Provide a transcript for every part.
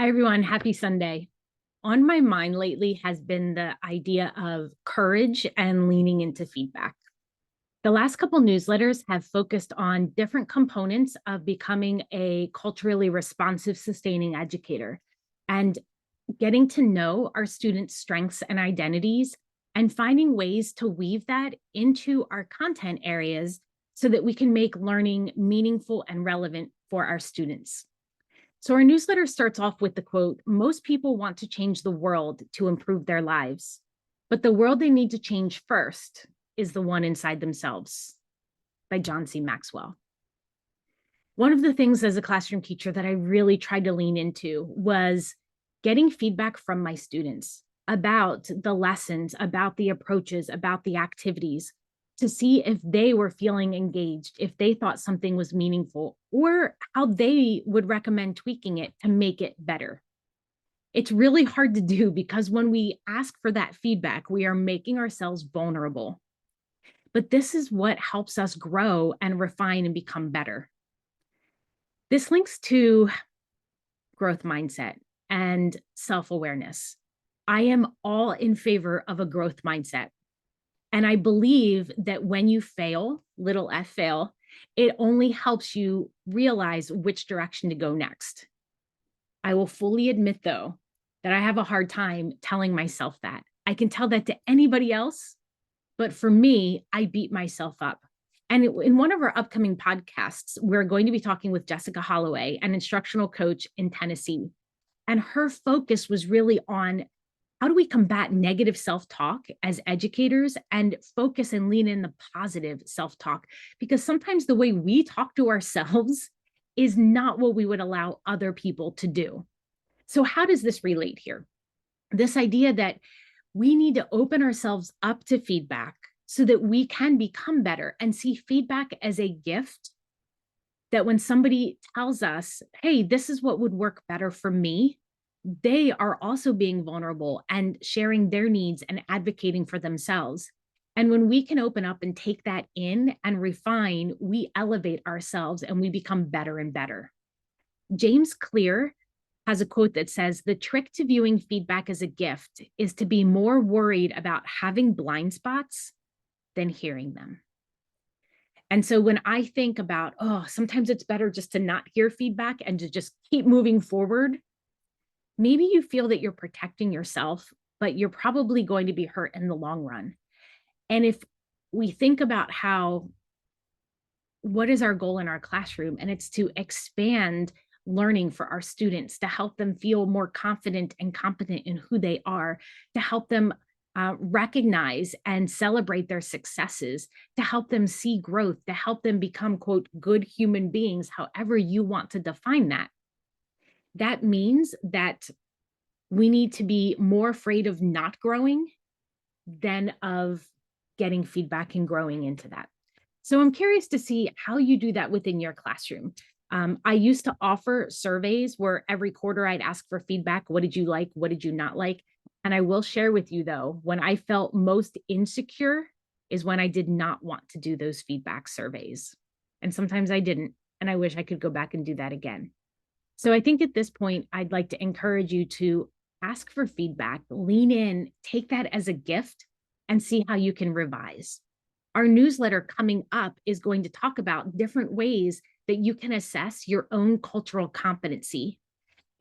Hi, everyone. Happy Sunday. On my mind lately has been the idea of courage and leaning into feedback. The last couple newsletters have focused on different components of becoming a culturally responsive, sustaining educator and getting to know our students' strengths and identities and finding ways to weave that into our content areas so that we can make learning meaningful and relevant for our students. So our newsletter starts off with the quote, "Most people want to change the world to improve their lives, but the world they need to change first is the one inside themselves," by John C. Maxwell. One of the things as a classroom teacher that I really tried to lean into was getting feedback from my students about the lessons, about the approaches, about the activities, to see if they were feeling engaged, if they thought something was meaningful, or how they would recommend tweaking it to make it better. It's really hard to do because when we ask for that feedback, we are making ourselves vulnerable. But this is what helps us grow and refine and become better. This links to growth mindset and self awareness. I am all in favor of a growth mindset. And I believe that when you fail, little f fail, it only helps you realize which direction to go next. I will fully admit, though, that I have a hard time telling myself that. I can tell that to anybody else, but for me, I beat myself up. And in one of our upcoming podcasts, we're going to be talking with Jessica Holloway, an instructional coach in Tennessee. And her focus was really on how do we combat negative self-talk as educators and focus and lean in the positive self-talk? Because sometimes the way we talk to ourselves is not what we would allow other people to do. So how does this relate here? This idea that we need to open ourselves up to feedback so that we can become better and see feedback as a gift, that when somebody tells us, hey, this is what would work better for me, they are also being vulnerable and sharing their needs and advocating for themselves. And when we can open up and take that in and refine, we elevate ourselves and we become better and better. James Clear has a quote that says, "The trick to viewing feedback as a gift is to be more worried about having blind spots than hearing them." And so when I think about, oh, sometimes it's better just to not hear feedback and to just keep moving forward, maybe you feel that you're protecting yourself, but you're probably going to be hurt in the long run. And if we think about what is our goal in our classroom, and it's to expand learning for our students, to help them feel more confident and competent in who they are, to help them recognize and celebrate their successes, to help them see growth, to help them become, quote, good human beings, however you want to define that. That means that we need to be more afraid of not growing than of getting feedback and growing into that. So I'm curious to see how you do that within your classroom. I used to offer surveys where every quarter I'd ask for feedback. What did you like? What did you not like? And I will share with you, though, when I felt most insecure is when I did not want to do those feedback surveys. And sometimes I didn't. And I wish I could go back and do that again. So I think at this point, I'd like to encourage you to ask for feedback, lean in, take that as a gift, and see how you can revise. Our newsletter coming up is going to talk about different ways that you can assess your own cultural competency.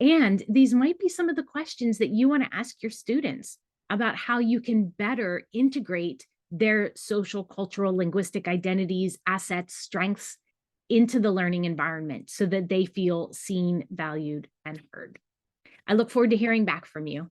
And these might be some of the questions that you want to ask your students about how you can better integrate their social, cultural, linguistic identities, assets, strengths into the learning environment so that they feel seen, valued, and heard. I look forward to hearing back from you.